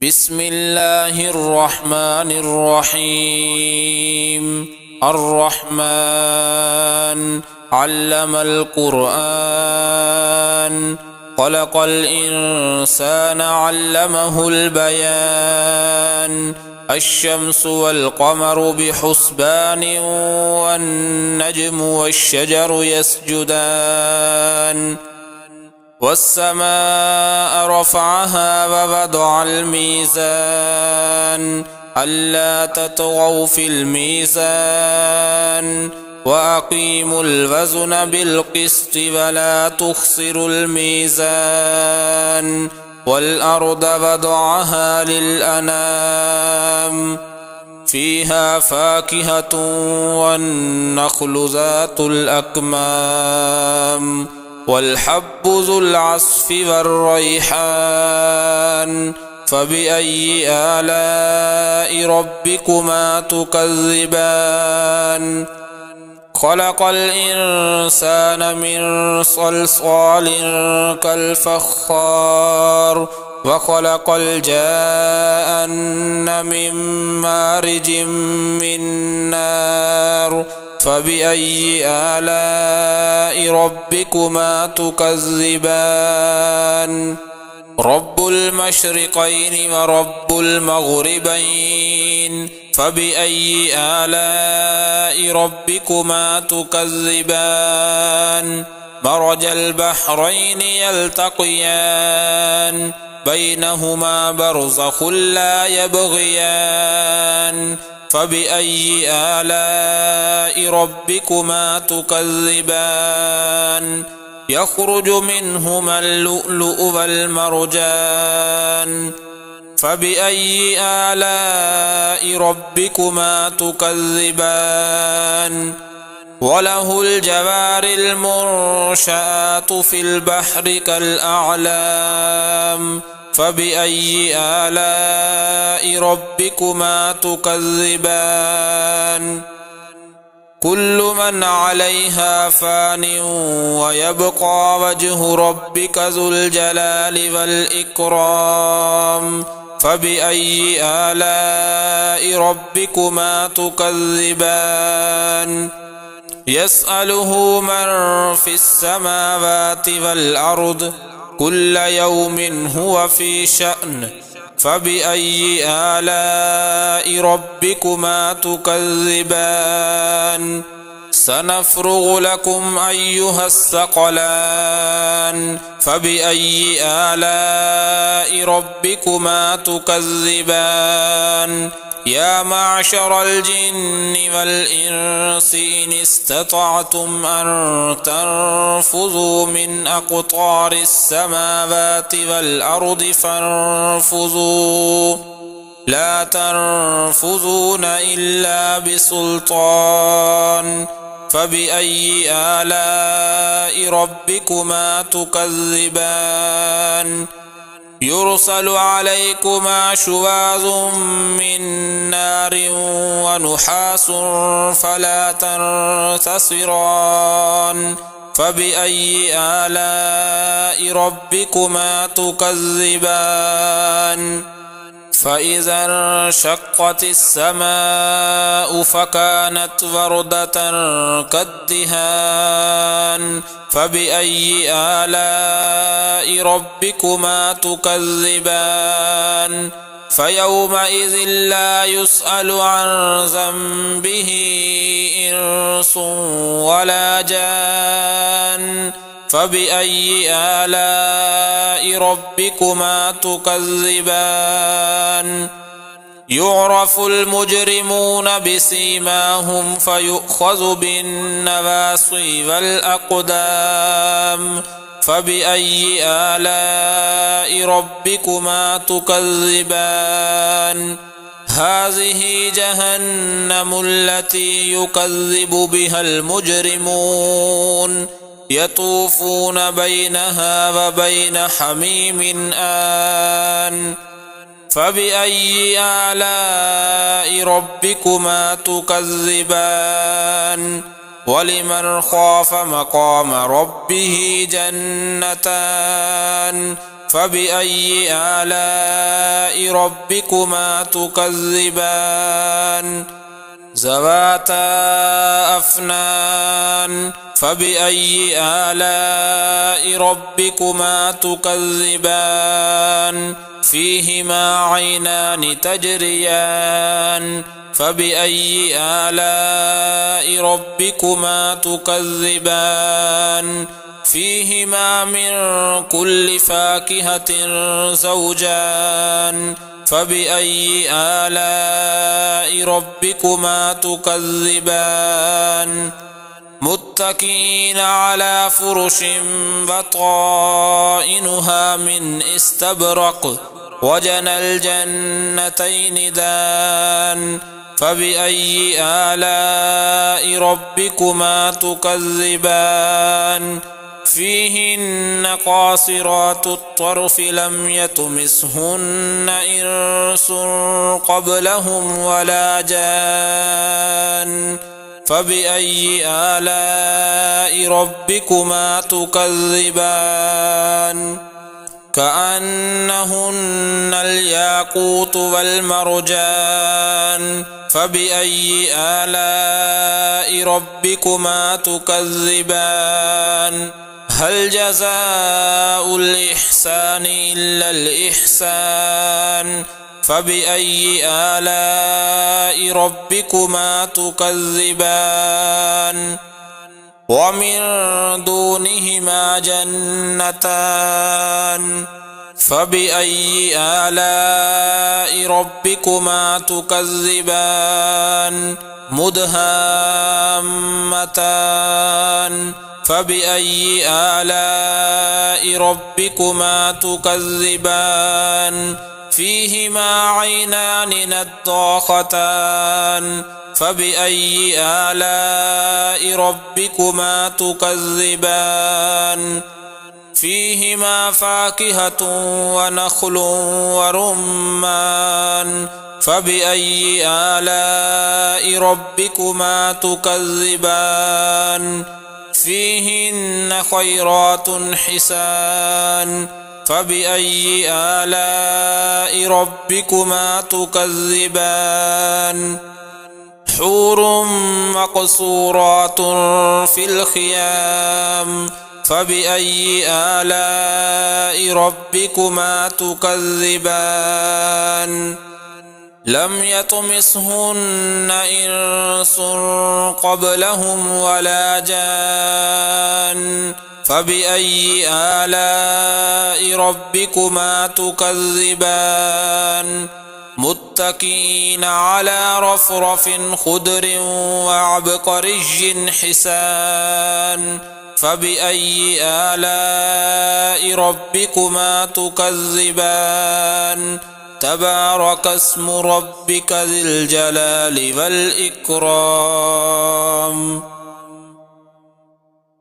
بسم الله الرحمن الرحيم. الرحمن علم القرآن، خلق الإنسان علمه البيان. الشمس والقمر بحسبان، والنجم والشجر يسجدان. والسماء رفعها ووضع الميزان، ألا تطغوا في الميزان، وأقيموا الوزن بالقسط ولا تخسروا الميزان. والأرض وضعها للأنام، فيها فاكهة والنخل ذات الأكمام، والحب ذو العصف والريحان. فبأي آلاء ربكما تكذبان؟ خلق الإنسان من صلصال كالفخار، وخلق الجان من مارج من نار. فبأي آلاء ربكما تكذبان؟ رب المشرقين ورب المغربين، فبأي آلاء ربكما تكذبان؟ مرج البحرين يلتقيان، بينهما برزخ لا يبغيان. فبأي آلاء ربكما تكذبان؟ يخرج منهما اللؤلؤ والمرجان. فبأي آلاء ربكما تكذبان؟ وله الجوار المنشآت في البحر كالأعلام. فبأي آلاء ربكما تكذبان؟ كل من عليها فان، ويبقى وجه ربك ذو الجلال والإكرام. فبأي آلاء ربكما تكذبان؟ يسأله من في السماوات والأرض، كل يوم هو في شأن. فبأي آلاء ربكما تكذبان؟ سنفرغ لكم أيها الثقلان. فبأي آلاء ربكما تكذبان؟ يا معشر الجن والإنس إن استطعتم أن تنفذوا من أقطار السماوات والأرض فانفذوا، لا تنفذون إلا بسلطان. فبأي آلاء ربكما تكذبان؟ يرسل عليكما شواظ من نار ونحاس فلا تنتصران. فبأي آلاء ربكما تكذبان؟ فإذا انشقت السماء فكانت وردة كالدهان. فبأي آلاء ربكما تكذبان؟ فيومئذ لا يسأل عن ذنبه إنس ولا جان. فبأي آلاء ربكما تكذبان؟ يعرف المجرمون بسيماهم فيؤخذ بالنواصي والأقدام. فبأي آلاء ربكما تكذبان؟ هذه جهنم التي يكذب بها المجرمون، يطوفون بينها وبين حميم آن. فبأي آلاء ربكما تكذبان؟ ولمن خاف مقام ربه جنتان، فبأي آلاء ربكما تكذبان ذواتا أفنان فبأي آلاء ربكما تكذبان فيهما عينان تجريان فبأي آلاء ربكما تكذبان فيهما من كل فاكهة زوجان فبأي آلاء ربكما تكذبان متكئين على فرش بطائنها من استبرق وجنى الجنتين دان فبأي آلاء ربكما تكذبان فيهن قاصرات الطرف لم يطمثهن إنس قبلهم ولا جان فبأي آلاء ربكما تكذبان كأنهن الياقوت والمرجان فبأي آلاء ربكما تكذبان هل جزاء الإحسان إلا الإحسان فبأي آلاء ربكما تكذبان ومن دونهما جنتان فبأي آلاء ربكما تكذبان مدهامتان فبأي آلاء ربكما تكذبان فيهما عينان نضاختان فبأي آلاء ربكما تكذبان فيهما فاكهة ونخل ورمان فبأي آلاء ربكما تكذبان فيهن خيرات حسان فبأي آلاء ربكما تكذبان حور مقصورات في الخيام فبأي آلاء ربكما تكذبان لم يطمثهن إنس قبلهم ولا جان فبأي آلاء ربكما تكذبان متكئين على رفرف خضر وعبقري حسان فبأي آلاء ربكما تكذبان تبارك اسم ربك ذي الجلال والإكرام